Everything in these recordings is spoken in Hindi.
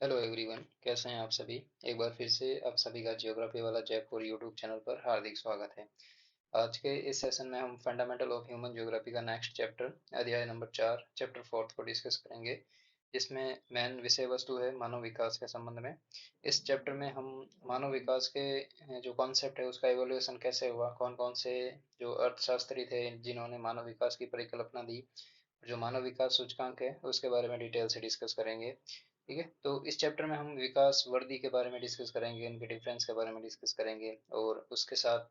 हेलो एवरीवन, कैसे हैं आप सभी। एक बार फिर से आप सभी का जियोग्राफी वाला जयपुर यूट्यूब चैनल पर हार्दिक स्वागत है। आज के इस सेशन में हम फंडामेंटल ऑफ ह्यूमन ज्योग्राफी का नेक्स्ट चैप्टर अध्याय नंबर 4 चैप्टर फोर्थ को डिस्कस करेंगे, जिसमें मेन विषय वस्तु है मानव विकास के संबंध में। इस चैप्टर में हम मानव विकास के जो कॉन्सेप्ट है उसका एवोल्यूशन कैसे हुआ, कौन कौन से जो अर्थशास्त्री थे जिन्होंने मानव विकास की परिकल्पना दी, जो मानव विकास सूचकांक है उसके बारे में डिटेल से डिस्कस करेंगे। ठीक है, तो इस चैप्टर में हम विकास वर्दी के बारे में डिस्कस करेंगे, इनके डिफरेंस के बारे में डिस्कस करेंगे, और उसके साथ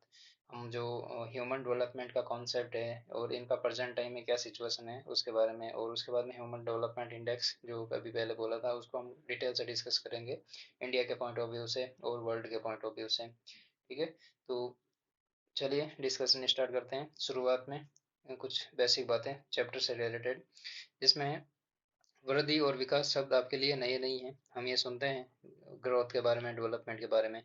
हम जो ह्यूमन डेवलपमेंट का कॉन्सेप्ट है और इनका प्रेजेंट टाइम में क्या सिचुएशन है उसके बारे में, और उसके बाद में ह्यूमन डेवलपमेंट इंडेक्स जो अभी पहले बोला था उसको हम डिटेल से डिस्कस करेंगे, इंडिया के पॉइंट ऑफ व्यू से और वर्ल्ड के पॉइंट ऑफ व्यू से। ठीक है, तो चलिए डिस्कशन स्टार्ट करते हैं। शुरुआत में कुछ बेसिक बातें चैप्टर से रिलेटेड, जिसमें वृद्धि और विकास शब्द आपके लिए नए नहीं हैं। हम ये सुनते हैं ग्रोथ के बारे में, डेवलपमेंट के बारे में।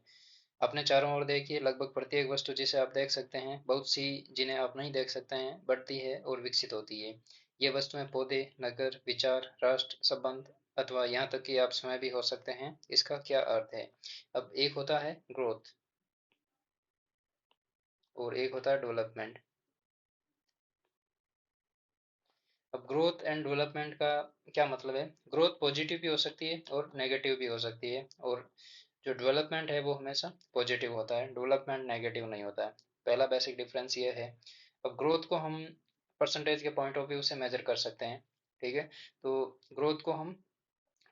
अपने चारों ओर देखिए, लगभग प्रत्येक वस्तु जिसे आप देख सकते हैं, बहुत सी जिन्हें आप नहीं देख सकते हैं, बढ़ती है और विकसित होती है। ये वस्तुएं पौधे, नगर, विचार, राष्ट्र, संबंध, अथवा यहाँ तक कि आप स्वयं भी हो सकते हैं। इसका क्या अर्थ है? अब एक होता है ग्रोथ और एक होता है डेवलपमेंट। अब ग्रोथ एंड डेवलपमेंट का क्या मतलब है? ग्रोथ पॉजिटिव भी हो सकती है और नेगेटिव भी हो सकती है, और जो डेवलपमेंट है वो हमेशा पॉजिटिव होता है, डेवलपमेंट नेगेटिव नहीं होता है। पहला बेसिक डिफरेंस ये है। अब ग्रोथ को हम परसेंटेज के पॉइंट ऑफ व्यू से मेजर कर सकते हैं। ठीक है, तो ग्रोथ को हम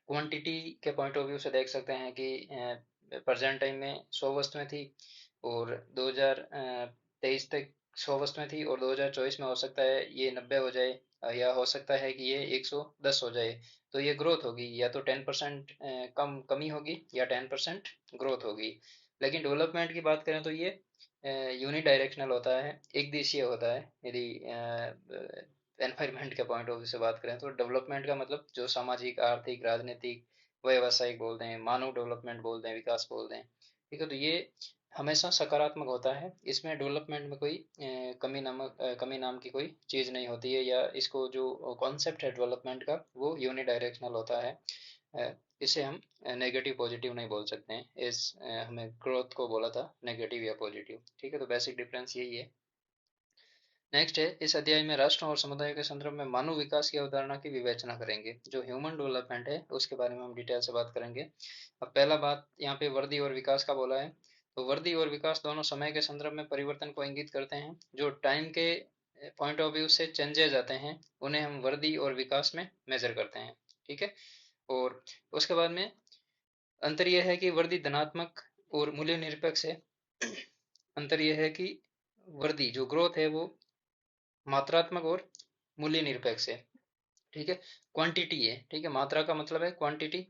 क्वांटिटी के पॉइंट ऑफ व्यू से देख सकते हैं कि प्रेजेंट टाइम में 100 वस्तुएं थी और 2023 तक 100 वस्तुएं थी, और 2024 में हो सकता है ये 90 हो जाए, या हो सकता है कि ये 110 हो जाए। तो ये ग्रोथ होगी, या तो 10% कमी होगी या 10% ग्रोथ होगी। लेकिन डेवलपमेंट की बात करें तो ये यूनिडायरेक्शनल होता है, एक दिशीय होता है। यदि एनवायरनमेंट के पॉइंट ऑफ व्यू से बात करें तो डेवलपमेंट का मतलब जो सामाजिक, आर्थिक, राजनीतिक, व्यावसायिक बोलते हैं, मानव डेवलपमेंट बोलते हैं, विकास बोलते हैं। ठीक है, तो ये हमेशा सकारात्मक होता है। इसमें डेवलपमेंट में कोई कमी नाम की कोई चीज़ नहीं होती है, या इसको जो कॉन्सेप्ट है डेवलपमेंट का वो यूनिडायरेक्शनल होता है। अ, इसे हम नेगेटिव पॉजिटिव नहीं बोल सकते हैं। हमें ग्रोथ को बोला था नेगेटिव या पॉजिटिव। ठीक है, तो बेसिक डिफरेंस यही है। नेक्स्ट है, इस अध्याय में राष्ट्र और समुदाय के संदर्भ में मानव विकास की अवधारणा की विवेचना करेंगे। जो ह्यूमन डेवलपमेंट है उसके बारे में हम डिटेल से बात करेंगे। अब पहला बात यहाँ पे वृद्धि और विकास का बोला है। तो वृद्धि और विकास दोनों समय के संदर्भ में परिवर्तन को इंगित करते हैं। जो टाइम के पॉइंट ऑफ व्यू से चेंजेस आते हैं उन्हें हम वृद्धि और विकास में मेजर करते हैं। ठीक है, और उसके बाद में अंतर यह है कि वृद्धि धनात्मक और मूल्य निरपेक्ष है। अंतर यह है कि वृद्धि जो ग्रोथ है वो मात्रात्मक और मूल्य निरपेक्ष है। ठीक है, क्वांटिटी है। ठीक है, मात्रा का मतलब है क्वांटिटी,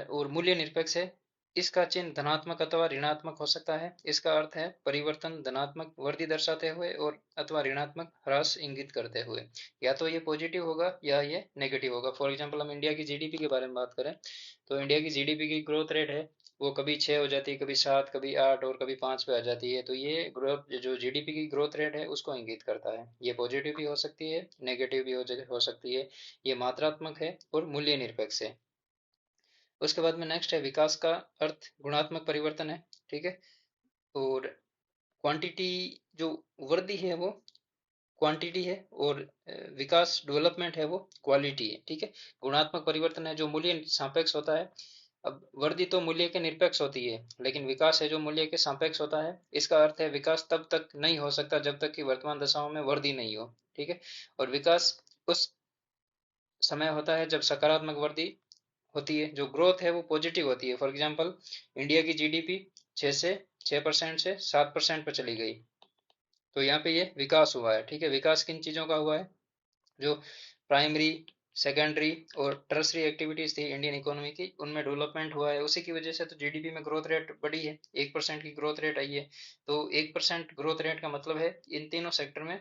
और मूल्य निरपेक्ष है। इसका चिन्ह धनात्मक अथवा ऋणात्मक हो सकता है। इसका अर्थ है परिवर्तन धनात्मक वृद्धि दर्शाते हुए और अथवा ऋणात्मक ह्रास इंगित करते हुए। या तो ये पॉजिटिव होगा या ये नेगेटिव होगा। फॉर एग्जांपल हम इंडिया की जीडीपी के बारे में बात करें तो इंडिया की जीडीपी की ग्रोथ रेट है वो कभी 6 हो जाती है, कभी 7, कभी 8 और कभी 5 पे आ जाती है। तो ये ग्रोथ जो जीडीपी की ग्रोथ रेट है उसको इंगित करता है। ये पॉजिटिव भी हो सकती है, नेगेटिव भी हो सकती है। ये मात्रात्मक है और मूल्य निरपेक्ष है। उसके बाद में नेक्स्ट है विकास का अर्थ गुणात्मक परिवर्तन है। ठीक है, और क्वांटिटी जो वृद्धि है वो क्वांटिटी है, और विकास डेवलपमेंट है वो क्वालिटी है। ठीक है, गुणात्मक परिवर्तन है जो मूल्य सापेक्ष होता है। अब वृद्धि तो मूल्य के निरपेक्ष होती है, लेकिन विकास है जो मूल्य के सापेक्ष होता है। इसका अर्थ है विकास तब तक नहीं हो सकता जब तक कि वर्तमान दशाओं में वृद्धि नहीं हो। ठीक है, और विकास उस समय होता है जब सकारात्मक वृद्धि होती है। जो ग्रोथ है वो पॉजिटिव होती है। फॉर एग्जांपल इंडिया की जीडीपी 6% से 7% पर चली गई, तो यहाँ पे ये विकास हुआ है। ठीक है, विकास किन चीज़ों का हुआ है? जो प्राइमरी, सेकेंडरी और टर्सरी एक्टिविटीज थी इंडियन इकोनॉमी की, उनमें डेवलपमेंट हुआ है। उसी की वजह से तो जीडीपी में ग्रोथ रेट बढ़ी है, 1% की ग्रोथ रेट आई है। तो 1% ग्रोथ रेट का मतलब है इन तीनों सेक्टर में,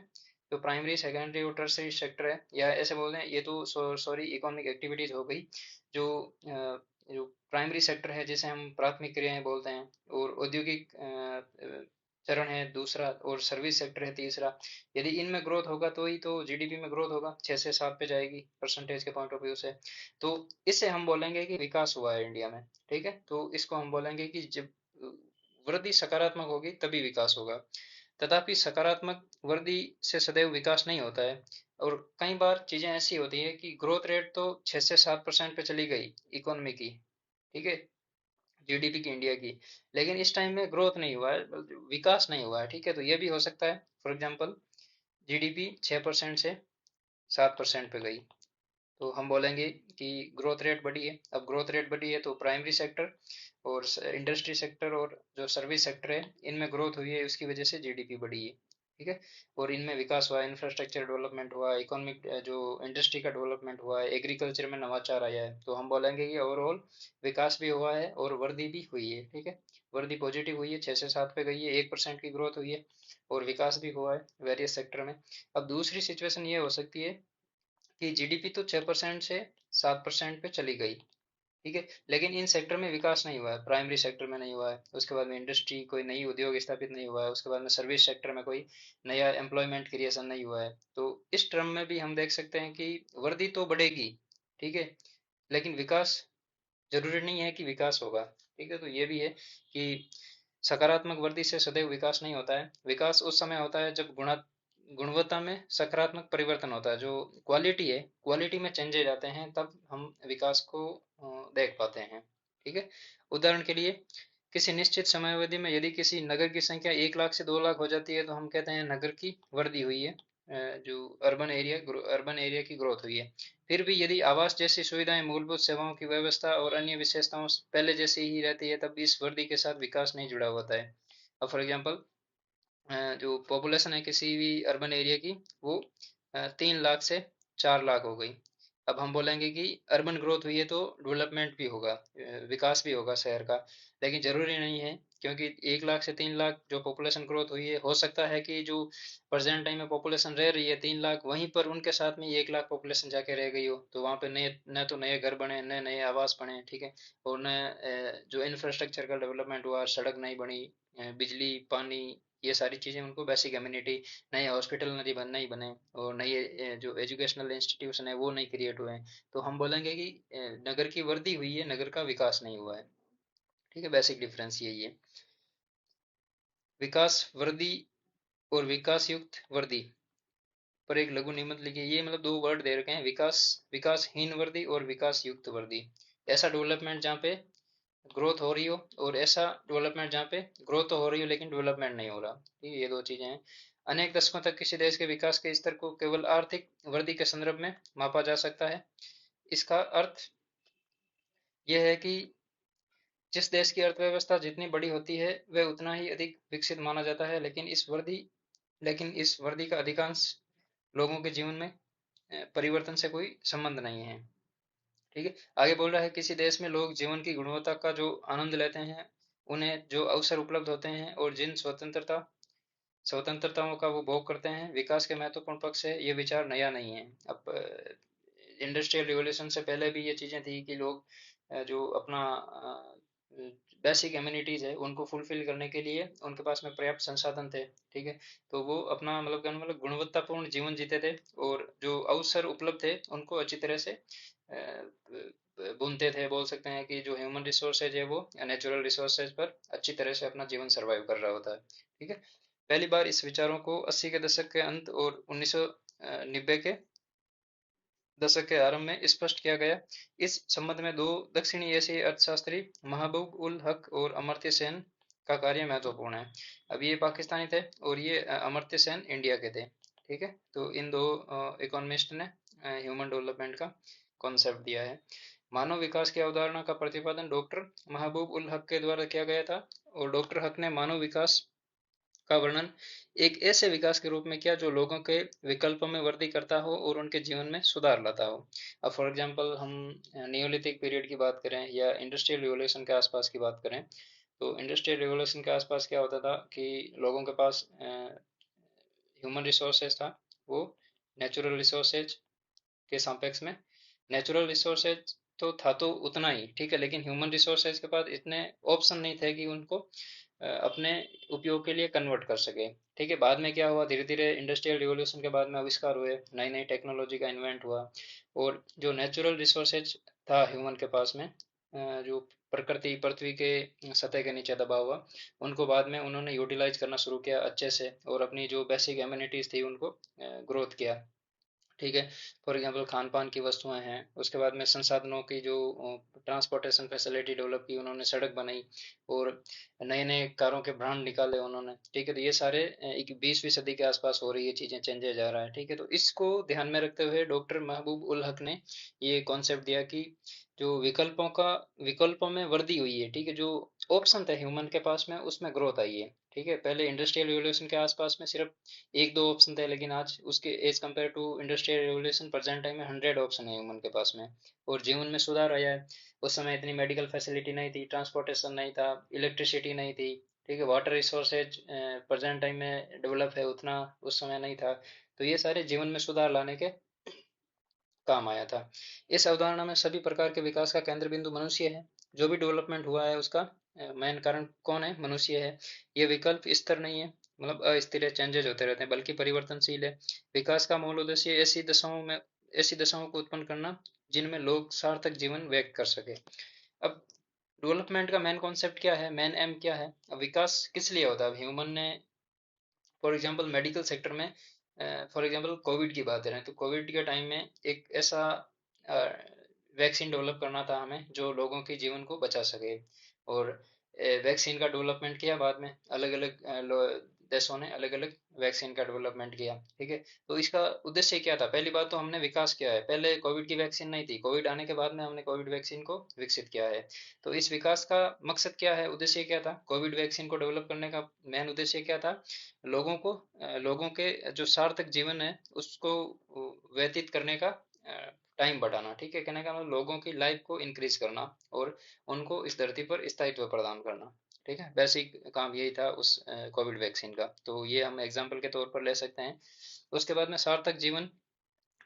जो प्राइमरी, सेकेंडरी और टर्सरी सेक्टर है, या ऐसे बोल दें ये तो सॉरी इकोनॉमिक एक्टिविटीज हो गई। जो जो प्राइमरी सेक्टर है जिसे हम प्राथमिक क्रियाएं बोलते हैं, और औद्योगिक चरण है दूसरा, और सर्विस सेक्टर है तीसरा। यदि इनमें ग्रोथ होगा तो ही तो जीडीपी में ग्रोथ होगा, 6 से 7 पे जाएगी परसेंटेज के पॉइंट ऑफ व्यू से। तो इससे हम बोलेंगे कि विकास हुआ है इंडिया में। ठीक है, तो इसको हम बोलेंगे कि जब वृद्धि सकारात्मक होगी तभी विकास होगा। तथापि सकारात्मक वृद्धि से सदैव विकास नहीं होता है, और कई बार चीजें ऐसी होती है कि ग्रोथ रेट तो 6 से 7% पे चली गई इकोनॉमी की, ठीक है, जीडीपी की इंडिया की, लेकिन इस टाइम में ग्रोथ नहीं हुआ है, विकास नहीं हुआ है। ठीक है, तो ये भी हो सकता है। फॉर एग्जांपल जीडीपी 6% से 7% पे गई, तो हम बोलेंगे कि ग्रोथ रेट बढ़ी है। अब ग्रोथ रेट बढ़ी है तो प्राइमरी सेक्टर और इंडस्ट्री सेक्टर और जो सर्विस सेक्टर है इनमें ग्रोथ हुई है, उसकी वजह से जीडीपी बढ़ी है। ठीक है, और इनमें विकास हुआ है, इंफ्रास्ट्रक्चर डेवलपमेंट हुआ, इकोनॉमिक जो इंडस्ट्री का डेवलपमेंट हुआ है, एग्रीकल्चर में नवाचार आया है, तो हम बोलेंगे कि ओवरऑल विकास भी हुआ है और वृद्धि भी हुई है। ठीक है, वृद्धि पॉजिटिव हुई है, 6 से 7 पे गई है, 1% की ग्रोथ हुई है, और विकास भी हुआ है वेरियस सेक्टर में। अब दूसरी सिचुएशन ये हो सकती है कि जीडीपी तो 6% से 7% पे चली गई, ठीक है, लेकिन इन सेक्टर में विकास नहीं हुआ है, प्राइमरी सेक्टर में नहीं हुआ है, उसके बाद में इंडस्ट्री कोई नई उद्योग स्थापित नहीं हुआ है, उसके बाद में सर्विस सेक्टर में कोई नया एम्प्लॉयमेंट क्रिएशन नहीं हुआ है। तो इस टर्म में भी हम देख सकते हैं कि वृद्धि तो बढ़ेगी, ठीक है, लेकिन विकास जरूरी नहीं है कि विकास होगा। ठीक है, तो ये भी है कि सकारात्मक वृद्धि से सदैव विकास नहीं होता है। विकास उस समय होता है जब गुणवत्ता में सकारात्मक परिवर्तन होता है, जो क्वालिटी है, क्वालिटी में चेंजेज आते हैं, तब हम विकास को देख पाते हैं। ठीक है, उदाहरण के लिए किसी निश्चित समयावधि में यदि किसी नगर की संख्या 1 लाख से 2 लाख हो जाती है तो हम कहते हैं नगर की वृद्धि हुई है, जो अर्बन एरिया की ग्रोथ हुई है। फिर भी यदि आवास जैसी सुविधाएं, मूलभूत सेवाओं की व्यवस्था और अन्य विशेषताओं पहले जैसी ही रहती है, तब इस वृद्धि के साथ विकास नहीं जुड़ा होता है। अब फॉर एग्जांपल जो पॉपुलेशन है किसी भी अर्बन एरिया की, वो 3 लाख से 4 लाख हो गई। अब हम बोलेंगे कि अर्बन ग्रोथ हुई है तो डेवलपमेंट भी होगा, विकास भी होगा शहर का, लेकिन जरूरी नहीं है, क्योंकि 1 लाख से 3 लाख जो पॉपुलेशन ग्रोथ हुई है, हो सकता है कि जो प्रेजेंट टाइम में पॉपुलेशन रह रही है 3 लाख, वहीं पर उनके साथ में 1 लाख पॉपुलेशन जाके रह गई हो, तो वहाँ पे नए न तो नए घर बने, नए नए आवास बने, ठीक है, और नए जो इंफ्रास्ट्रक्चर का डेवलपमेंट हुआ, सड़क नहीं बनी, बिजली पानी, ये सारी चीज़ें उनको बेसिक कम्युनिटी, नए हॉस्पिटल नहीं बने, और नए जो एजुकेशनल इंस्टीट्यूशन है वो नहीं क्रिएट हुए हैं, तो हम बोलेंगे कि नगर की वृद्धि हुई है, नगर का विकास नहीं हुआ है। ठीक है, बेसिक डिफरेंस यही है। विकास वृद्धि और विकास युक्त वृद्धि पर एक लघु निबंध लिखिए। ये मतलब दो वर्ड दे रखे हैं, विकास, विकासहीन वृद्धि और विकास युक्त वृद्धि। ऐसा डेवलपमेंट जहाँ पे ग्रोथ हो रही हो, और ऐसा डेवलपमेंट जहाँ पे ग्रोथ तो हो रही हो लेकिन डेवलपमेंट नहीं हो रहा। ठीक है, ये दो चीजें हैं। अनेक दशकों तक किसी देश के विकास के स्तर को केवल आर्थिक वृद्धि के संदर्भ में मापा जा सकता है। इसका अर्थ यह है कि जिस देश की अर्थव्यवस्था जितनी बड़ी होती है वह उतना ही अधिक विकसित माना जाता है, लेकिन इस वृद्धि का अधिकांश लोगों के जीवन में परिवर्तन से कोई संबंध नहीं है। ठीक है, आगे बोल रहा है किसी देश में लोग जीवन की गुणवत्ता का जो आनंद लेते हैं, उन्हें जो अवसर उपलब्ध होते हैं और जिन स्वतंत्रताओं का वो भोग करते हैं, विकास के महत्वपूर्ण पक्ष है, ये विचार नया नहीं है। अब इंडस्ट्रियल रिवॉल्यूशन से पहले भी ये चीज़ें थी कि लोग जो अपना बेसिक एम्यूनिटीज है उनको फुलफिल करने के लिए उनके पास में पर्याप्त संसाधन थे। ठीक है, तो वो अपना मतलब कहने मतलब गुणवत्तापूर्ण जीवन जीते थे, और जो अवसर उपलब्ध थे उनको अच्छी तरह से बुनते थे। बोल सकते हैं कि जो ह्यूमन रिसोर्सेज है वो नेचुरल रिसोर्सेज पर अच्छी तरह से अपना जीवन सरवाइव कर रहा होता है। ठीक है, पहली बार इस विचारों को 80 के दशक के अंत और 1990 के दशक के आरंभ में स्पष्ट किया गया। इस संबंध में दो दक्षिणी एशियाई अर्थशास्त्री, महबूब उल हक और अमर्त्य सेन का कार्य महत्वपूर्ण है। अब ये पाकिस्तानी थे और ये अमर्त्य सेन इंडिया के थे। ठीक है, तो इन दो इकोनॉमिस्ट ने ह्यूमन डेवलपमेंट का कॉन्सेप्ट दिया है। मानव विकास की अवधारणा का प्रतिपादन डॉक्टर महबूब उल हक के द्वारा किया गया था, और डॉक्टर हक ने मानव विकास का वर्णन एक ऐसे विकास के रूप में किया जो लोगों के विकल्पों में वृद्धि करता हो और उनके जीवन में सुधार लाता हो। अब फॉर एग्जांपल हम नियोलिथिक पीरियड की बात करें या इंडस्ट्रियल रिवॉल्यूशन के आसपास की बात करें, तो इंडस्ट्रियल रिवॉल्यूशन के आसपास क्या होता था कि लोगों के पास ह्यूमन रिसोर्सेज था, वो नेचुरल रिसोर्सेज के सापेक्ष में नेचुरल रिसोर्सेज तो था तो उतना ही, ठीक है, लेकिन ह्यूमन रिसोर्सेज के पास इतने ऑप्शन नहीं थे कि उनको अपने उपयोग के लिए कन्वर्ट कर सके। ठीक है, बाद में क्या हुआ, धीरे धीरे इंडस्ट्रियल रिवॉल्यूशन के बाद में आविष्कार हुए, नई नई टेक्नोलॉजी का इन्वेंट हुआ, और जो नेचुरल रिसोर्सेज था ह्यूमन के पास में, जो प्रकृति पृथ्वी के सतह के नीचे दबा हुआ, उनको बाद में उन्होंने यूटिलाइज करना शुरू किया अच्छे से, और अपनी जो बेसिक एमिनिटीज थी उनको ग्रोथ किया। ठीक है, फॉर एग्जांपल खान पान की वस्तुएं हैं, उसके बाद में संसाधनों की जो ट्रांसपोर्टेशन फैसिलिटी डेवलप की उन्होंने, सड़क बनाई, और नए नए कारों के ब्रांड निकाले उन्होंने। ठीक है, तो ये सारे एक 20वीं सदी के आसपास हो रही है चीजें, चेंजेस जा रहा है। ठीक है, तो इसको ध्यान में रखते हुए डॉक्टर महबूब उल हक ने ये कॉन्सेप्ट दिया कि जो विकल्पों में वृद्धि हुई है, ठीक है, जो ऑप्शन थे ह्यूमन के पास में उसमें ग्रोथ आई है। ठीक है, पहले इंडस्ट्रियल रिवॉल्यूशन के आसपास में सिर्फ एक दो ऑप्शन थे, लेकिन आज उसके as compare to industrial revolution present time में 100 ऑप्शन है ह्यूमन के पास में। और जीवन में सुधार आया है। उस समय इतनी मेडिकल फैसिलिटी नहीं थी, ट्रांसपोर्टेशन नहीं था, इलेक्ट्रिसिटी नहीं थी। ठीक है, वाटर रिसोर्सेज प्रेजेंट टाइम में डेवलप है उतना उस समय नहीं था। तो ये सारे जीवन में सुधार लाने के काम आया था। इस अवधारणा में सभी प्रकार के विकास का केंद्र बिंदु मनुष्य है। जो भी डेवलपमेंट हुआ है उसका मेन कारण कौन है? मनुष्य है। ये विकल्प स्थिर नहीं है, मतलब अस्थिर है, चेंजेज होते रहते हैं, बल्कि परिवर्तनशील है। विकास का मूल उद्देश्य ऐसी दशाओं को उत्पन्न करना जिनमें लोग सार्थक जीवन व्यक्त कर सके। अब डेवलपमेंट का मेन कॉन्सेप्ट क्या है, मेन एम क्या है? अब विकास किस लिए होता है? अब ह्यूमन ने, फॉर एग्जांपल मेडिकल सेक्टर में, फॉर एग्जांपल कोविड की बात करें तो कोविड के टाइम में एक ऐसा वैक्सीन डेवलप करना था हमें जो लोगों के जीवन को बचा सके। और वैक्सीन का डेवलपमेंट किया बाद में, अलग अलग देशों ने अलग अलग वैक्सीन का डेवलपमेंट किया। ठीक है, तो इसका उद्देश्य क्या था? पहली बात तो हमने विकास किया है, पहले कोविड की वैक्सीन नहीं थी, कोविड आने के बाद में हमने कोविड वैक्सीन को विकसित किया है। तो इस विकास का मकसद क्या है, उद्देश्य क्या था? कोविड वैक्सीन को डेवलप करने का मेन उद्देश्य क्या था? लोगों के जो सार्थक जीवन है उसको व्यतीत करने का टाइम बढ़ाना। ठीक है, कहने का मतलब लोगों की लाइफ को इंक्रीज करना, और उनको इस धरती पर स्थायित्व प्रदान करना। ठीक है, बेसिक काम यही था उस कोविड वैक्सीन का, तो ये हम एग्जाम्पल के तौर पर ले सकते हैं। उसके बाद में सार्थक जीवन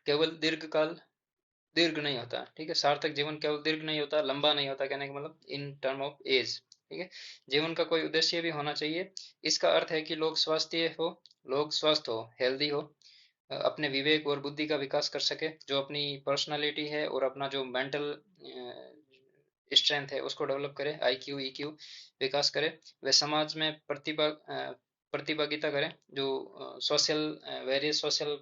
केवल दीर्घ नहीं होता। ठीक है, सार्थक जीवन केवल दीर्घ नहीं होता, लंबा नहीं होता, कहने का मतलब इन टर्म ऑफ एज। ठीक है, जीवन का कोई उद्देश्य भी होना चाहिए। इसका अर्थ है कि लोग स्वस्थ हो, हेल्दी हो, अपने विवेक और बुद्धि का विकास कर सके, जो अपनी पर्सनालिटी है और अपना जो मेंटल स्ट्रेंथ है उसको डेवलप करे, आईक्यू ईक्यू विकास करे। वे समाज में प्रतिभागिता करें, जो सोशल वेरियस सोशल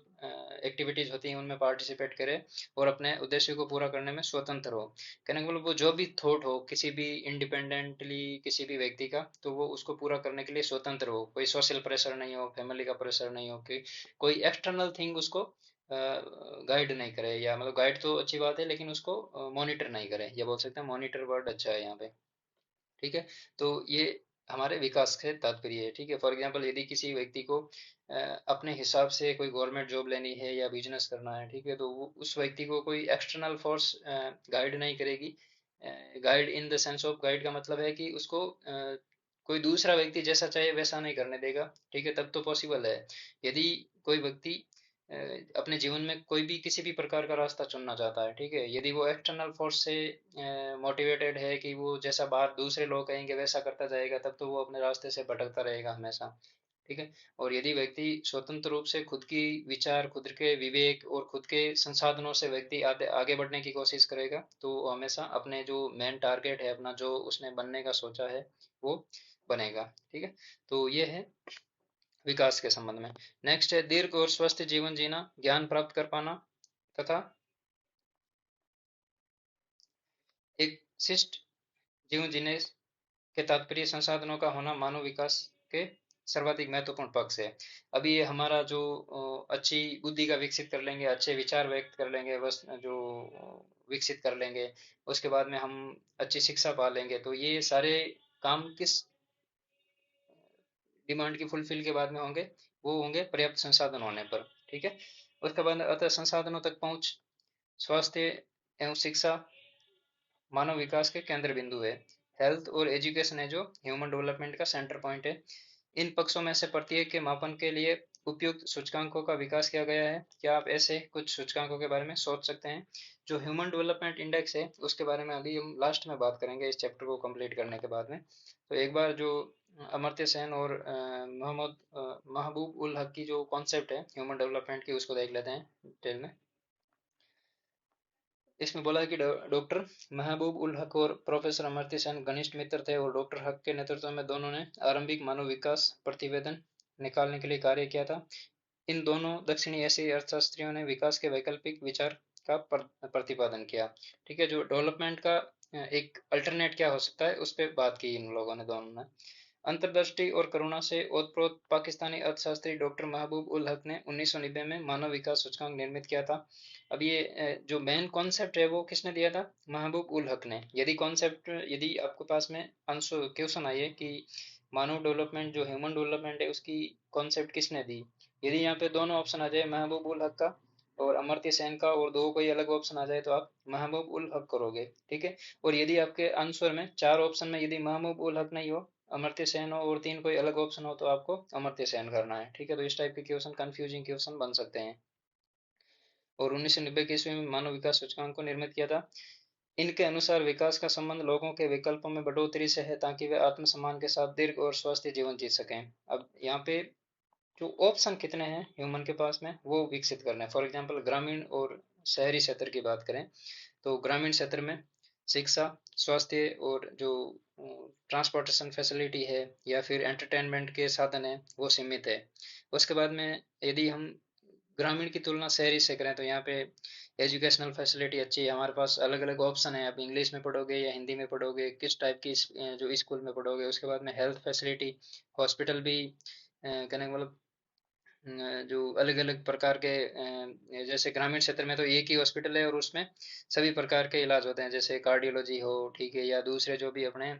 एक्टिविटीज होती हैं उनमें पार्टिसिपेट करे, और अपने उद्देश्य को पूरा करने में स्वतंत्र हो। कहने का मतलब वो जो भी थॉट हो किसी भी इंडिपेंडेंटली किसी भी व्यक्ति का, तो वो उसको पूरा करने के लिए स्वतंत्र हो, कोई सोशल प्रेशर नहीं हो, फैमिली का प्रेशर नहीं हो, कि कोई एक्सटर्नल थिंग उसको गाइड नहीं करे, या मतलब गाइड तो अच्छी बात है लेकिन उसको मॉनिटर नहीं करे, या बोल सकते हैं मॉनिटर वर्ड अच्छा है यहाँ पे। ठीक है, तो ये हमारे विकास से तात्पर्य है। ठीक है, फॉर एग्जांपल यदि किसी व्यक्ति को अपने हिसाब से कोई गवर्नमेंट जॉब लेनी है या बिजनेस करना है, ठीक है, तो वो उस व्यक्ति को कोई एक्सटर्नल फोर्स गाइड नहीं करेगी। Guide in the sense of, guide का मतलब है कि उसको कोई दूसरा व्यक्ति जैसा चाहे वैसा नहीं करने देगा। ठीक है, तब तो पॉसिबल है। यदि कोई व्यक्ति अपने जीवन में कोई भी किसी भी प्रकार का रास्ता चुनना चाहता है, ठीक है, यदि वो एक्सटर्नल फोर्स से मोटिवेटेड है कि वो जैसा बाहर दूसरे लोग कहेंगे वैसा करता जाएगा, तब तो वो अपने रास्ते से भटकता रहेगा हमेशा। ठीक है, और यदि व्यक्ति स्वतंत्र रूप से खुद की विचार, खुद के विवेक और खुद के संसाधनों से व्यक्ति आगे आगे बढ़ने की कोशिश करेगा, तो वो हमेशा अपने जो मेन टारगेट है, अपना जो उसने बनने का सोचा है, वो बनेगा। ठीक है, तो ये है विकास के संबंध में। नेक्स्ट है दीर्घ और स्वस्थ जीवन जीना, ज्ञान प्राप्त कर पाना, तथा एक शिष्ट जीवन जीने के तात्पर्य संसाधनों का होना मानव विकास के सर्वाधिक महत्वपूर्ण पक्ष है। अभी ये हमारा जो अच्छी बुद्धि का विकसित कर लेंगे, अच्छे विचार व्यक्त कर लेंगे, बस जो विकसित कर लेंगे, उसके बाद में हम अच्छी शिक्षा पा लेंगे, तो ये सारे काम किस डिमांड की फुलफिल के बाद में होंगे? वो होंगे पर्याप्त संसाधन होने पर। ठीक है, उसके बाद अतः संसाधनों तक पहुंच, स्वास्थ्य एवं शिक्षा मानव विकास के केंद्र बिंदु है। हेल्थ और एजुकेशन है जो ह्यूमन डेवलपमेंट का सेंटर पॉइंट है। इन पक्षों में से प्रत्येक के मापन के लिए उपयुक्त सूचकांकों का विकास किया गया है? क्या आप ऐसे कुछ सूचकांकों के बारे में सोच सकते हैं? जो ह्यूमन डेवलपमेंट इंडेक्स है उसके बारे में अभी हम लास्ट में बात करेंगे इस चैप्टर को कंप्लीट करने के बाद में। तो एक बार जो अमर्त्य सेन और महबूब उल हक की जो कॉन्सेप्ट है ह्यूमन डेवलपमेंट की उसको देख लेते हैं डिटेल में। इसमें बोला है कि डॉक्टर महबूब उल हक और प्रोफेसर अमर्त्य सेन घनिष्ठ मित्र थे और डॉक्टर हक के नेतृत्व में दोनों ने आरंभिक मानव विकास प्रतिवेदन निकालने के लिए कार्य किया था। इन दोनों दक्षिणी एशियाई अर्थशास्त्रियों ने विकास के वैकल्पिक विचार का प्रतिपादन किया। ठीक है, जो डेवलपमेंट का एक अल्टरनेट क्या हो सकता है उस पर बात की इन लोगों ने दोनों ने। अंतर्दृष्टि और करुणा से ओतप्रोत पाकिस्तानी अर्थशास्त्री डॉक्टर महबूब उल हक ने 1990 में मानव विकास सूचकांक निर्मित किया था। अब ये जो मेन कॉन्सेप्ट है वो किसने दिया था? महबूब उल हक ने। यदि आपके पास में आंसर क्वेश्चन आए कि मानव डेवलपमेंट जो ह्यूमन डेवलपमेंट है उसकी कॉन्सेप्ट किसने दी, यदि यहाँ पे दोनों ऑप्शन आ जाए महबूब उल हक का और अमर्त्य सेन का और दो कोई अलग ऑप्शन आ जाए तो आप महबूब उल हक करोगे। ठीक है, और यदि आपके आंसर में चार ऑप्शन में यदि महबूब उल हक नहीं हो, अमर्त्य सेन हो और तीन कोई अलग ऑप्शन हो तो आपको अमर्त्य सेन करना है। ठीक है, तो इस टाइप के क्वेश्चन कंफ्यूजिंग क्वेश्चन बन सकते हैं। और 1990 की ईस्वी में मानव विकास सूचकांक को निर्मित किया था। इनके अनुसार विकास का संबंध लोगों के विकल्पों में बढ़ोतरी से है ताकि वे आत्मसम्मान के साथ दीर्घ और स्वस्थ जीवन जी सकें। अब यहाँ पे जो ऑप्शन कितने हैं ह्यूमन के पास में वो विकसित करना है। फॉर एग्जांपल ग्रामीण और शहरी क्षेत्र की बात करें तो ग्रामीण क्षेत्र में शिक्षा, स्वास्थ्य और जो ट्रांसपोर्टेशन फैसिलिटी है या फिर एंटरटेनमेंट के साधन है वो सीमित है। उसके बाद में यदि हम ग्रामीण की तुलना शहरी से करें तो यहाँ पे एजुकेशनल फैसिलिटी अच्छी है, हमारे पास अलग अलग ऑप्शन है, आप इंग्लिश में पढ़ोगे या हिंदी में पढ़ोगे, किस टाइप की जो स्कूल में पढ़ोगे। उसके बाद में हेल्थ फैसिलिटी, हॉस्पिटल भी कहने का मतलब जो अलग अलग प्रकार के जैसे ग्रामीण क्षेत्र में तो एक ही हॉस्पिटल है और उसमें सभी प्रकार के इलाज होते हैं, जैसे कार्डियोलॉजी हो, ठीक है, या दूसरे जो भी अपने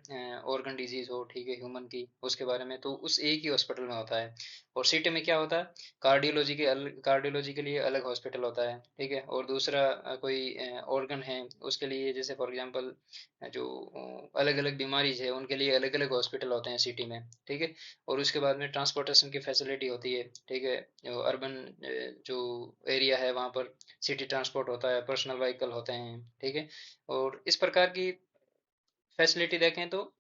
ऑर्गन डिजीज हो, ठीक है, ह्यूमन की उसके बारे में तो उस एक ही हॉस्पिटल में होता है। और सिटी में क्या होता है, कार्डियोलॉजी के लिए अलग हॉस्पिटल होता है। ठीक है, और दूसरा कोई ऑर्गन है उसके लिए, जैसे फॉर एग्जांपल जो अलग अलग बीमारीज है उनके लिए अलग अलग हॉस्पिटल होते हैं सिटी में। ठीक है, और उसके बाद में ट्रांसपोर्टेशन की फैसिलिटी होती है। ठीक है, जो अर्बन जो एरिया है वहाँ पर सिटी ट्रांसपोर्ट होता है, पर्सनल व्हीकल होते हैं। ठीक है, और इस प्रकार की फैसिलिटी देखें तो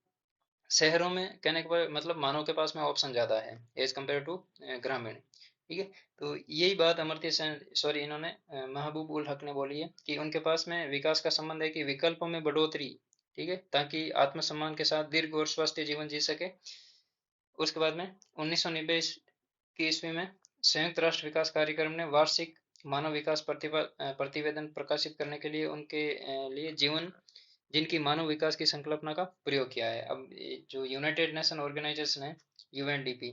शहरों में कहने के मतलब मानव के पास में ऑप्शन ज़्यादा है एज कम्पेयर टू ग्रामीण। ठीक है, तो यही बात अमर्त्य सेन सॉरी इन्होंने महबूब उल हक ने बोली है कि उनके पास में विकास का संबंध है कि विकल्पों में बढ़ोतरी, ठीक है, ताकि आत्मसम्मान के साथ दीर्घ और स्वस्थ जीवन जी सके। उसके बाद में 1990 की ईस्वी में संयुक्त राष्ट्र विकास कार्यक्रम ने वार्षिक मानव विकास प्रतिवेदन प्रकाशित करने के लिए उनके लिए जीवन जिनकी मानव विकास की संकल्पना का प्रयोग किया है। अब जो यूनाइटेड नेशन ऑर्गेनाइजेशन है, UNDP,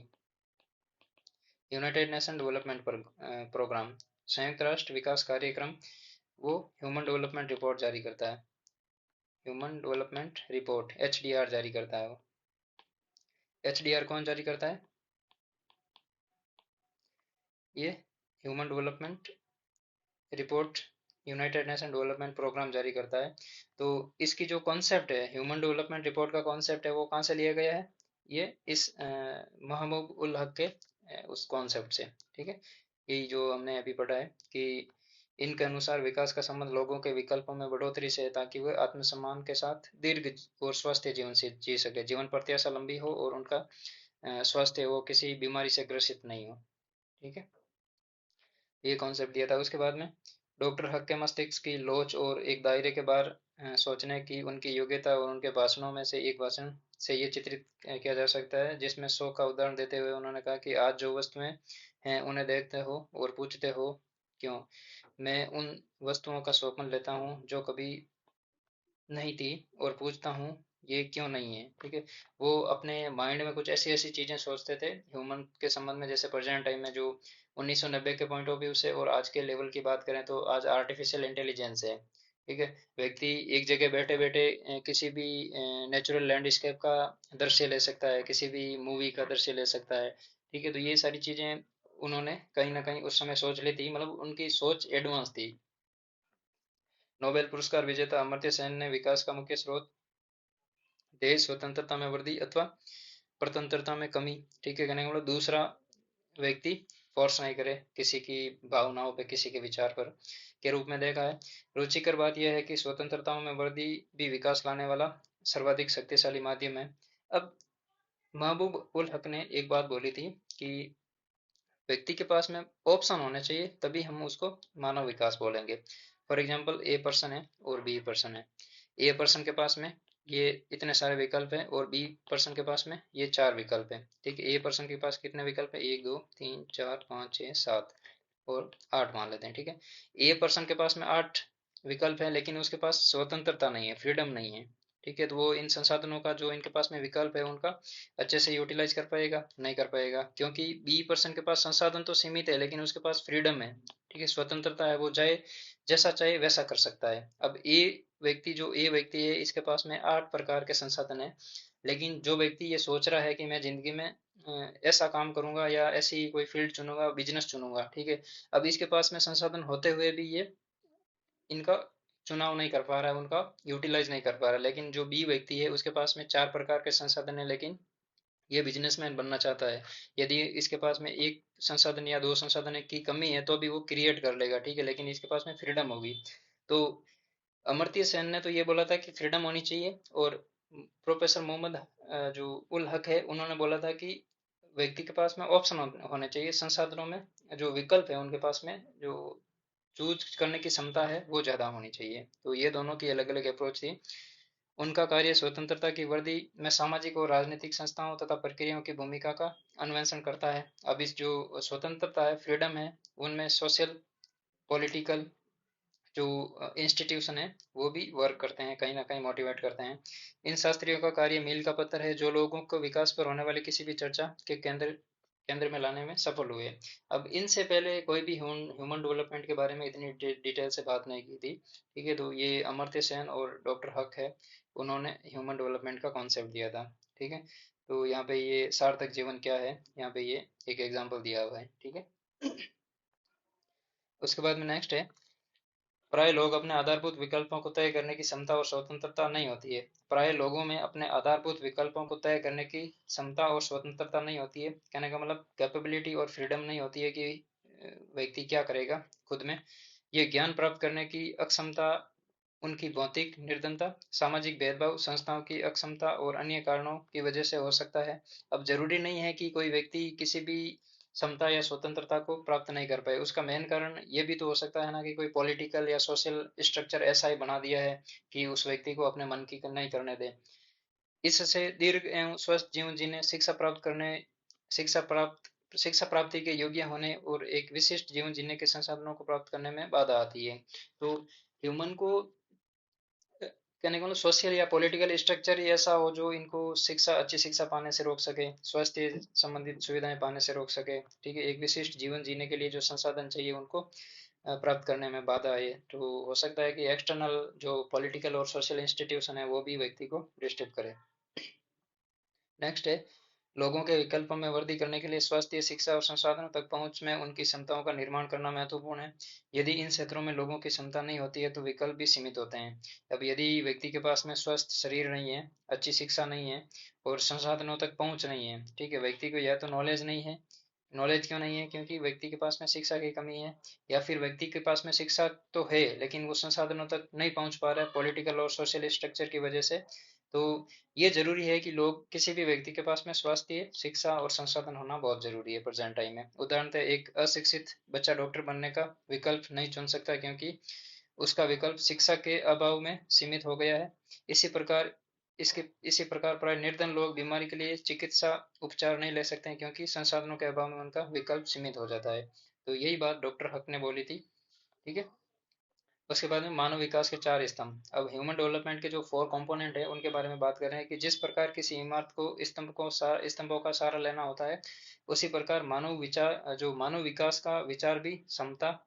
United Nation Development Programme, संयुक्त राष्ट्र विकास कार्यक्रम, वो ह्यूमन डेवलपमेंट रिपोर्ट जारी करता है। ह्यूमन डेवलपमेंट रिपोर्ट एचडीआर जारी करता है वो। एचडीआर कौन जारी करता है? ये human development report United Nation Development Programme जारी करता है। तो इसकी जो कॉन्सेप्ट है ह्यूमन डेवलपमेंट रिपोर्ट का कॉन्सेप्ट है वो कहाँ से लिया गया है? ये इस महबूब उल हक के उस कॉन्सेप्ट से। ठीक है, यही जो हमने अभी पढ़ा है कि इनके अनुसार विकास का संबंध लोगों के विकल्पों में बढ़ोतरी से है ताकि वे आत्मसम्मान के साथ दीर्घ और स्वस्थ जीवन से जी सके, जीवन प्रत्याशा लंबी हो और उनका स्वास्थ्य वो किसी बीमारी से ग्रसित नहीं हो। ठीक है, ये कॉन्सेप्ट दिया था। उसके बाद में डॉक्टर हक के मस्तिष्क की लोच और एक दायरे के बाहर सोचने की उनकी योग्यता और उनके भाषणों में से एक भाषण से ये चित्रित किया जा सकता है जिसमें शो का उदाहरण देते हुए उन्होंने कहा कि आज जो वस्तुएं हैं उन्हें देखते हो और पूछते हो क्यों, मैं उन वस्तुओं का स्वप्न लेता हूँ जो कभी नहीं थी और पूछता हूँ ये क्यों नहीं है। ठीक है, वो अपने माइंड में कुछ ऐसी ऐसी चीजें सोचते थे ह्यूमन के संबंध में, जैसे प्रेजेंट टाइम में जो 1990 के पॉइंट ऑफ व्यू से और आज के लेवल की बात करें तो आज आर्टिफिशियल इंटेलिजेंस है। ठीक है, व्यक्ति एक जगह बैठे बैठे किसी भी नेचुरल लैंडस्केप का दृश्य ले सकता है, किसी भी मूवी का दृश्य ले सकता है। ठीक है, तो ये सारी चीजें उन्होंने कहीं ना कहीं उस समय सोच ली थी, उनकी सोच एडवांस थी। नोबेल पुरस्कार विजेता अमर्त्य सेन ने विकास का मुख्य स्रोत देश स्वतंत्रता में वृद्धि अथवा स्वतंत्रता में कमी, ठीक है, कहने का दूसरा व्यक्ति फोर्स नहीं करे किसी की भावनाओं पे, किसी के विचार पर के रूप में देखा है। रुचिकर बात यह है कि स्वतंत्रताओं में वर्दी भी विकास लाने वाला सर्वाधिक शक्तिशाली माध्यम है। अब महबूब उल हक ने एक बात बोली थी कि व्यक्ति के पास में ऑप्शन होने चाहिए, तभी हम उसको मानव विकास बोलेंगे। फॉर एग्जाम्पल, ए पर्सन है और बी पर्सन है। ए पर्सन के पास में ये इतने सारे विकल्प हैं और बी पर्सन के पास में ये 4 विकल्प हैं। ठीक है, ए पर्सन के पास कितने विकल्प है? 1 2 3 4 5 6 7 और 8 मान लेते हैं। ठीक है, ए पर्सन के पास में 8 विकल्प है, लेकिन उसके पास स्वतंत्रता नहीं है, फ्रीडम नहीं है। ठीक है, तो वो इन संसाधनों का जो इनके पास में विकल्प है उनका अच्छे से यूटिलाइज कर पाएगा? नहीं कर पाएगा, क्योंकि बी पर्सन के पास संसाधन तो सीमित है, लेकिन उसके पास फ्रीडम है। ठीक है, स्वतंत्रता है, वो चाहे जैसा चाहे वैसा कर सकता है। अब ए व्यक्ति है, इसके पास में 8 प्रकार के संसाधन है, लेकिन जो व्यक्ति ये सोच रहा है कि मैं जिंदगी में ऐसा काम करूंगा या ऐसी कोई फील्ड चुनूंगा, बिजनेस चुनूंगा, ठीक है, अब इसके पास में संसाधन होते हुए भी ये इनका चुनाव नहीं कर पा रहा है, उनका यूटिलाइज नहीं कर पा रहा है। लेकिन जो बी व्यक्ति है उसके पास में 4 प्रकार के संसाधन है, लेकिन ये बिजनेसमैन बनना चाहता है। यदि इसके पास में एक संसाधन या 2 संसाधन की कमी है तो भी वो क्रिएट कर लेगा। ठीक है, लेकिन इसके पास में फ्रीडम होगी। तो अमर्त्य सेन ने तो ये बोला था कि फ्रीडम होनी चाहिए, और प्रोफेसर मोहम्मद जो उल हक है, उन्होंने बोला था कि व्यक्ति के पास में ऑप्शन होने चाहिए, संसाधनों में जो विकल्प है उनके पास में जो चूज करने की क्षमता है वो ज्यादा होनी चाहिए। तो ये दोनों की अलग अलग अप्रोच थी। उनका कार्य स्वतंत्रता की वर्दी में सामाजिक और राजनीतिक संस्थाओं तथा प्रक्रियाओं की भूमिका का अन्वेषण करता है। अब इस जो स्वतंत्रता है, फ्रीडम है, उनमें सोशल, पॉलिटिकल जो इंस्टीट्यूशन है वो भी वर्क करते हैं, कहीं ना कहीं मोटिवेट करते हैं। इन शास्त्रियों का कार्य मील का पत्थर है, जो लोगों को विकास पर होने वाली किसी भी चर्चा के केंद्र केंद्र में लाने में सफल हुए। अब इनसे पहले कोई भी ह्यूमन डेवलपमेंट के बारे में इतनी डिटेल से बात नहीं की थी। ठीक है, तो ये अमर्त्य सेन और डॉक्टर हक है, उन्होंने ह्यूमन डेवलपमेंट का कॉन्सेप्ट दिया था। ठीक है, तो यहाँ पे ये सार्थक जीवन क्या है, यहाँ पे ये एक एग्जाम्पल दिया हुआ है। ठीक है, उसके बाद में नेक्स्ट है, प्राय लोग अपने आधारभूत विकल्पों को तय करने की क्षमता और स्वतंत्रता नहीं होती है। प्राय लोगों में अपने आधारभूत विकल्पों को तय करने की क्षमता और स्वतंत्रता नहीं होती है। कहने का मतलब कैपेबिलिटी और फ्रीडम नहीं होती है कि व्यक्ति क्या करेगा खुद में। ये ज्ञान प्राप्त करने की अक्षमता, उनकी भौतिक निर्धनता, सामाजिक भेदभाव, संस्थाओं की अक्षमता और अन्य कारणों की वजह से हो सकता है। अब जरूरी नहीं है कि कोई व्यक्ति किसी भी समता या स्वतंत्रता को प्राप्त नहीं कर पाए। उसका मेन कारण ये भी तो हो सकता है ना कि कोई पॉलिटिकल या सोशल स्ट्रक्चर ऐसा ही बना दिया है कि उस व्यक्ति को अपने मन की नहीं करने दे। इससे दीर्घ एवं स्वस्थ जीवन जीने, शिक्षा प्राप्ति के योग्य होने और एक विशिष्ट जीवन जीने के संसाधनों को प्राप्त करने में बाधा आती है। तो ह्यूमन को कहने का मतलब सोशल या पॉलिटिकल स्ट्रक्चर ही ऐसा हो जो इनको अच्छी शिक्षा पाने से रोक सके, स्वास्थ्य संबंधित सुविधाएं पाने से रोक सके। ठीक है, एक विशिष्ट जीवन जीने के लिए जो संसाधन चाहिए उनको प्राप्त करने में बाधा आए। तो हो सकता है कि एक्सटर्नल जो पॉलिटिकल और सोशल इंस्टीट्यूशन है वो भी व्यक्ति को रिस्ट्रिक्ट करे। नेक्स्ट है, लोगों के विकल्पों में वृद्धि करने के लिए स्वास्थ्य, शिक्षा और संसाधनों तक पहुंच में उनकी क्षमताओं का निर्माण करना महत्वपूर्ण है। यदि इन क्षेत्रों में लोगों की क्षमता नहीं होती है तो विकल्प भी सीमित होते हैं। अब यदि व्यक्ति के पास में स्वस्थ शरीर नहीं है, अच्छी शिक्षा नहीं है और संसाधनों तक पहुंच नहीं है, ठीक है, व्यक्ति को या तो नॉलेज नहीं है। नॉलेज क्यों नहीं है? क्योंकि व्यक्ति के पास में शिक्षा की कमी है, या फिर व्यक्ति के पास में शिक्षा तो है लेकिन वो संसाधनों तक नहीं पहुंच पा रहा है पॉलिटिकल और सोशल स्ट्रक्चर की वजह से। तो ये जरूरी है कि लोग, किसी भी व्यक्ति के पास में स्वास्थ्य, शिक्षा और संसाधन होना बहुत जरूरी है प्रेजेंट टाइम में। उदाहरणतः एक अशिक्षित बच्चा डॉक्टर बनने का विकल्प नहीं चुन सकता, क्योंकि उसका विकल्प शिक्षा के अभाव में सीमित हो गया है। इसी प्रकार इसी प्रकार प्राय निर्धन लोग बीमारी के लिए चिकित्सा उपचार नहीं ले सकते हैं, क्योंकि संसाधनों के अभाव में उनका विकल्प सीमित हो जाता है। तो यही बात डॉक्टर हक ने बोली थी। ठीक है, उसके बाद में मानव विकास के 4 स्तंभ। अब ह्यूमन डेवलपमेंट के जो 4 कंपोनेंट है उनके बारे में बात कर रहे हैं कि जिस प्रकार किसी इमारत को स्तंभों का सहारा लेना होता है, उसी प्रकार मानव विकास का विचार भी समता,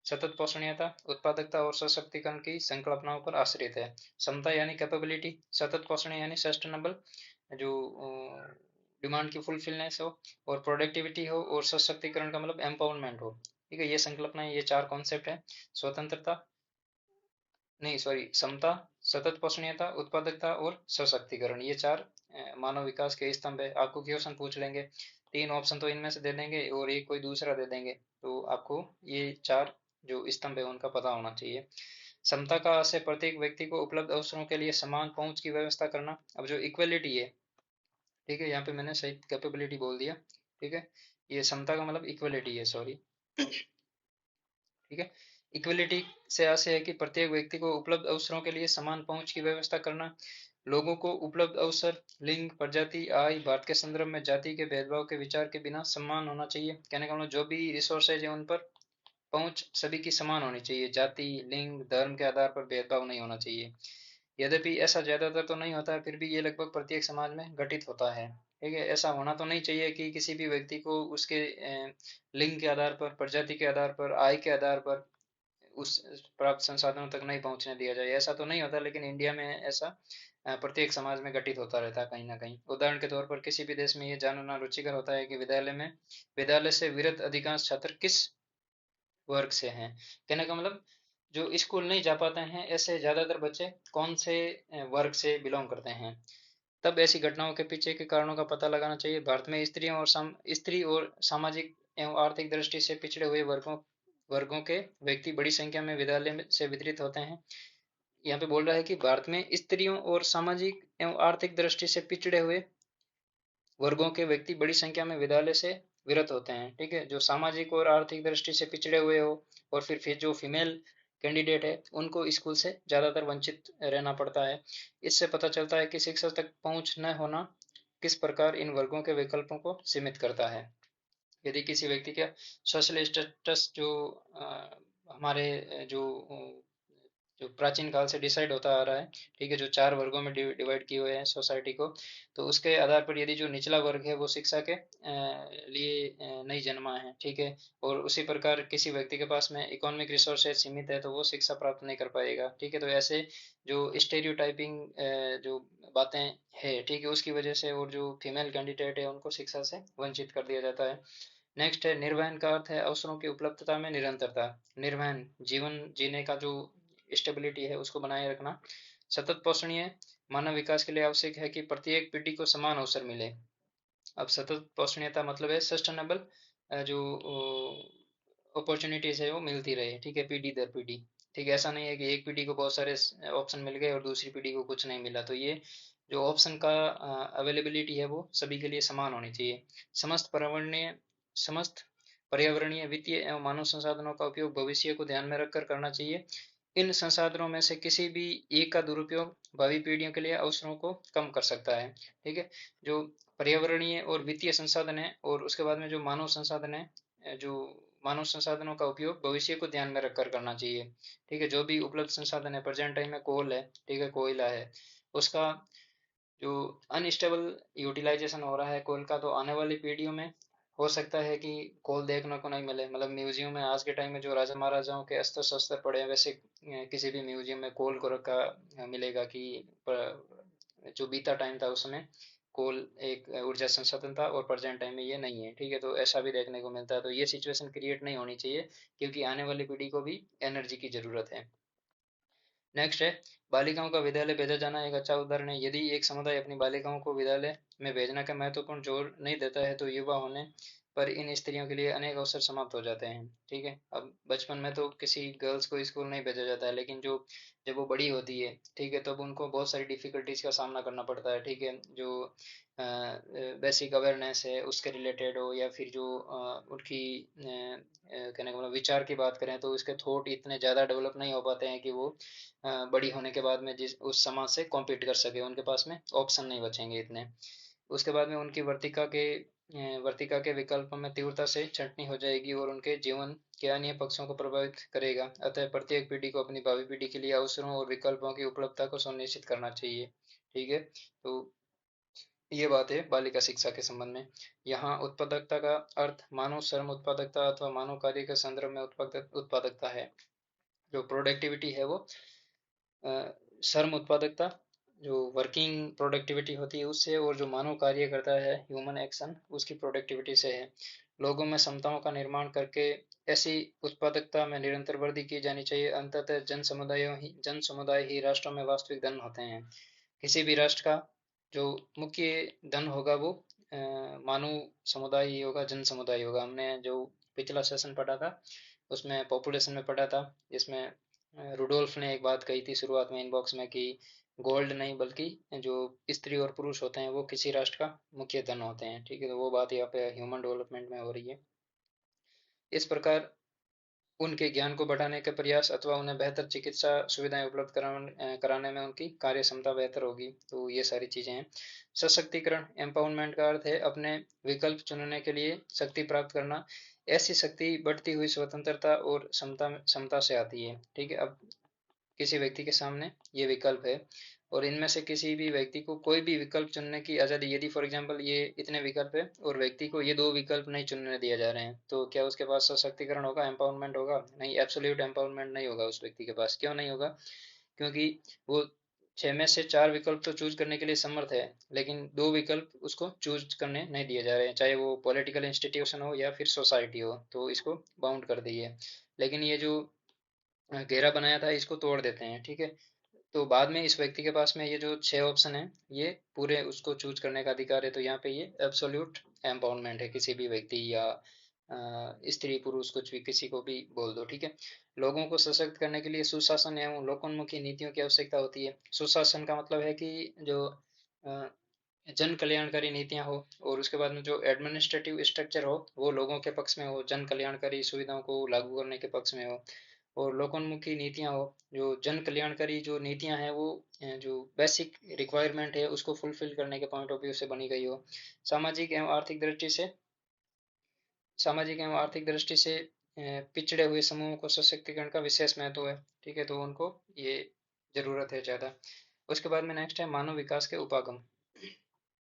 सतत पोषणीयता, उत्पादकता और सशक्तिकरण की संकल्पनाओं पर आश्रित है। समता यानी कैपेबिलिटी, सतत पोषणीय यानी सस्टेनेबल, जो डिमांड की फुलफिलनेस हो, और प्रोडक्टिविटी हो, और सशक्तिकरण का मतलब एम्पावरमेंट हो। ठीक है, ये संकल्पनाएं, ये 4 कॉन्सेप्ट है। स्वतंत्रता नहीं सॉरी समता, सतत पोषणीयता, उत्पादकता और सशक्तिकरण, ये 4 मानव विकास के स्तंभ है। आपको क्वेश्चन पूछ लेंगे तीन ऑप्शन तो इनमें से दे देंगे और एक कोई दूसरा दे देंगे, तो आपको ये चार जो स्तंभ है उनका पता होना चाहिए। समता का अर्थ है प्रत्येक व्यक्ति को उपलब्ध अवसरों के लिए समान पहुंच की व्यवस्था करना। अब जो इक्वलिटी है, ठीक है, यहाँ पे मैंने सही कैपेबिलिटी बोल दिया, ठीक है, ये समता का मतलब इक्वलिटी है, सॉरी, ठीक है। इक्वलिटी से आशय है कि प्रत्येक व्यक्ति को उपलब्ध अवसरों के लिए समान पहुंच की व्यवस्था करना। लोगों को उपलब्ध अवसर लिंग, प्रजाति, आय, भारत के संदर्भ में जाति के भेदभाव के विचार के बिना समान होना चाहिए। कहने का मतलब जो भी रिसोर्सेज है उन पर पहुंच सभी की समान होनी चाहिए, जाति, लिंग, धर्म के आधार पर भेदभाव नहीं होना चाहिए। यद्यपि ऐसा ज्यादातर तो नहीं होता है, फिर भी ये लगभग प्रत्येक समाज में घटित होता है, ठीक है। ऐसा होना तो नहीं चाहिए कि किसी भी व्यक्ति को उसके लिंग के आधार पर, प्रजाति के आधार पर, आय के आधार पर उस प्राप्त संसाधनों तक नहीं पहुंचने दिया जाए, ऐसा तो नहीं होता, लेकिन इंडिया में ऐसा प्रत्येक समाज में घटित होता रहता है कहीं ना कहीं। उदाहरण के तौर पर किसी भी देश में ये जानना रुचिकर होता है कि विद्यालय से विरत अधिकांश छात्र किस वर्ग से हैं। कहने का मतलब जो स्कूल नहीं जा पाते हैं ऐसे ज्यादातर बच्चे कौन से वर्ग से बिलोंग करते हैं। तब ऐसी घटनाओं के पीछे के कारणों का पता लगाना चाहिए। भारत में स्त्री और सामाजिक एवं आर्थिक दृष्टि से पिछड़े हुए वर्गों के व्यक्ति बड़ी संख्या में विद्यालय से वितरित होते हैं। यहाँ पे बोल रहा है कि भारत में स्त्रियों और सामाजिक एवं आर्थिक दृष्टि से पिछड़े हुए वर्गों के व्यक्ति बड़ी संख्या में विद्यालय से विरत होते हैं, ठीक है। जो सामाजिक और आर्थिक दृष्टि से पिछड़े हुए हो और फिर जो फीमेल कैंडिडेट है उनको स्कूल से ज़्यादातर वंचित रहना पड़ता है। इससे पता चलता है कि शिक्षा तक पहुंच न होना किस प्रकार इन वर्गों के विकल्पों को सीमित करता है। यदि किसी व्यक्ति का सोशल स्टेटस जो हमारे जो प्राचीन काल से डिसाइड होता आ रहा है, ठीक है, जो चार वर्गों में डिवाइड किए हुए हैं सोसाइटी को, तो उसके आधार पर यदि जो निचला वर्ग है वो शिक्षा के लिए नहीं जन्मा है, ठीक है, और उसी प्रकार किसी व्यक्ति के पास में इकोनॉमिक रिसोर्सेज सीमित है तो वो शिक्षा प्राप्त नहीं कर पाएगा, ठीक है। तो ऐसे जो स्टेरियोटाइपिंग जो बातें है, ठीक है, उसकी वजह से और जो फीमेल कैंडिडेट है उनको शिक्षा से वंचित कर दिया जाता है। नेक्स्ट है निर्वहन का अर्थ है अवसरों की उपलब्धता में निरंतरता। निर्वहन जीवन जीने का जो स्टेबिलिटी है उसको बनाए रखना। सतत पोषणीय मानव विकास के लिए आवश्यक है कि प्रत्येक पीढ़ी को समान अवसर मिले। अब सतत पोषणीयता मतलब है सस्टेनेबल जो अपॉर्चुनिटीज है वो मिलती रहे, ठीक है, पीढ़ी दर पीढ़ी, ठीक है। ऐसा नहीं है कि एक पीढ़ी को बहुत सारे ऑप्शन मिल गए और दूसरी पीढ़ी को कुछ नहीं मिला, तो ये जो ऑप्शन का अवेलेबिलिटी है वो सभी के लिए समान होनी चाहिए। समस्त पर्यावरणीय, वित्तीय एवं मानव संसाधनों का उपयोग भविष्य को ध्यान में रखकर करना चाहिए। इन संसाधनों में से किसी भी एक का दुरुपयोग भावी पीढ़ियों के लिए अवसरों को कम कर सकता है, ठीक है। जो पर्यावरणीय और वित्तीय संसाधन है और उसके बाद में जो मानव संसाधन है, जो मानव संसाधनों का उपयोग भविष्य को ध्यान में रखकर करना चाहिए, ठीक है। जो भी उपलब्ध संसाधन है, प्रेजेंट टाइम में कोल है, ठीक है, कोयला है, उसका जो अनस्टेबल यूटिलाइजेशन हो रहा है कोल का, तो आने वाली पीढ़ियों में हो सकता है कि कोल देखने को नहीं मिले। मतलब म्यूजियम में आज के टाइम में जो राजा महाराजाओं के अस्त्र शस्त्र पड़े हैं, वैसे किसी भी म्यूजियम में कोल को रखा मिलेगा कि जो बीता टाइम था उसमें कोल एक ऊर्जा संसाधन था और प्रेजेंट टाइम में ये नहीं है, ठीक है। तो ऐसा भी देखने को मिलता है, तो ये सिचुएशन क्रिएट नहीं होनी चाहिए क्योंकि आने वाली पीढ़ी को भी एनर्जी की जरूरत है। नेक्स्ट है बालिकाओं का विद्यालय भेजा जाना एक अच्छा उदाहरण है। यदि एक समुदाय अपनी बालिकाओं को विद्यालय में भेजना का महत्वपूर्ण जोर नहीं देता है तो युवा होने पर इन स्त्रियों के लिए अनेक अवसर समाप्त हो जाते हैं, ठीक है। अब बचपन में तो किसी गर्ल्स को स्कूल नहीं भेजा जाता है, लेकिन जो जब वो बड़ी होती है, ठीक है, तब उनको बहुत सारी डिफिकल्टीज का सामना करना पड़ता है, ठीक है। जो बेसिक अवेयरनेस है उसके रिलेटेड हो या फिर जो उनकी कहने का मतलब विचार की बात करें तो उसके थॉट इतने ज़्यादा डेवलप नहीं हो पाते हैं कि वो बड़ी होने के बाद में जिस उस समाज से कॉम्पीट कर सके, उनके पास में ऑप्शन नहीं बचेंगे इतने। उसके बाद में उनकी वर्तिका के विकल्प में तीव्रता से छंटनी हो जाएगी और उनके जीवन के अन्य पक्षों को प्रभावित करेगा। अतः प्रत्येक पीढ़ी को अपनी भावी पीढ़ी के लिए अवसरों और विकल्पों की उपलब्धता को सुनिश्चित करना चाहिए, ठीक है। तो ये बात है बालिका शिक्षा के संबंध में। यहाँ उत्पादकता का अर्थ मानव श्रम उत्पादकता अथवा मानव कार्य के संदर्भ में उत्पादकता है। जो प्रोडक्टिविटी है वो श्रम उत्पादकता जो वर्किंग प्रोडक्टिविटी होती है उससे, और जो मानव कार्य करता है ह्यूमन एक्शन उसकी प्रोडक्टिविटी से है। लोगों में क्षमताओं का निर्माण करके ऐसी उत्पादकता में निरंतर वृद्धि की जानी चाहिए। अंततः जन समुदाय ही राष्ट्रों में वास्तविक धन होते हैं। किसी भी राष्ट्र का जो मुख्य धन होगा वो मानव समुदाय ही होगा, जन समुदाय होगा। हमने जो पिछला सेशन पढ़ा था उसमें पॉपुलेशन में पढ़ा था, जिसमें रुडोल्फ ने एक बात कही थी शुरुआत में इनबॉक्स में कि गोल्ड नहीं बल्कि जो स्त्री और पुरुष होते हैं वो किसी राष्ट्र का मुख्य धन होते हैं। ठीक है, तो वो बात यहाँ पे ह्यूमन डेवलपमेंट में हो रही है। इस प्रकार उनके ज्ञान को बढ़ाने के प्रयास अथवा उन्हें बेहतर चिकित्सा सुविधाएं उपलब्ध कराने में उनकी कार्य क्षमता बेहतर होगी। तो ये सारी चीजें हैं। सशक्तिकरण, एम्पावरमेंट का अर्थ है अपने विकल्प चुनने के लिए शक्ति प्राप्त करना। ऐसी शक्ति बढ़ती हुई स्वतंत्रता और क्षमता क्षमता से आती है। ठीक है, अब किसी व्यक्ति के सामने ये विकल्प है और इनमें से किसी भी व्यक्ति को कोई भी विकल्प चुनने की आज़ादी, यदि फॉर एग्जांपल ये इतने विकल्प है और व्यक्ति को ये दो विकल्प नहीं चुनने दिए जा रहे हैं, तो क्या उसके पास सशक्तिकरण होगा, एम्पावरमेंट होगा? नहीं, एब्सोल्यूट एम्पावरमेंट नहीं होगा उस व्यक्ति के पास। क्यों नहीं होगा? क्योंकि वो 6 में से 4 विकल्प तो चूज करने के लिए समर्थ है, लेकिन दो विकल्प उसको चूज करने नहीं दिए जा रहे हैं, चाहे वो पॉलिटिकल इंस्टीट्यूशन हो या फिर सोसाइटी हो, तो इसको बाउंड कर दी है। लेकिन ये जो घेरा बनाया था इसको तोड़ देते हैं। ठीक है, तो बाद में इस व्यक्ति के पास में ये जो 6 ऑप्शन है ये पूरे उसको चूज करने का अधिकार है। तो यहाँ पे ये एब्सोल्यूट एम्पावरमेंट है, किसी भी व्यक्ति या स्त्री पुरुष कुछ भी किसी को भी बोल दो। ठीक है, लोगों को सशक्त करने के लिए सुशासन एवं लोकोन्मुखी नीतियों की आवश्यकता होती है। सुशासन का मतलब है कि जो अ, जन कल्याणकारी नीतियां हो, और उसके बाद में जो एडमिनिस्ट्रेटिव स्ट्रक्चर हो वो लोगों के पक्ष में हो, जन कल्याणकारी सुविधाओं को लागू करने के पक्ष में हो। और लोकोन्मुखी नीतियां हो, जो जन कल्याणकारी जो नीतियां हैं वो जो बेसिक रिक्वायरमेंट है उसको फुलफिल करने के पॉइंट ऑफ व्यू से बनी गई हो। सामाजिक एवं आर्थिक दृष्टि से सामाजिक एवं आर्थिक दृष्टि से पिछड़े हुए समूहों को सशक्तिकरण का विशेष महत्व है। ठीक है, तो उनको ये जरूरत है ज़्यादा। उसके बाद में नेक्स्ट है मानव विकास के उपागम।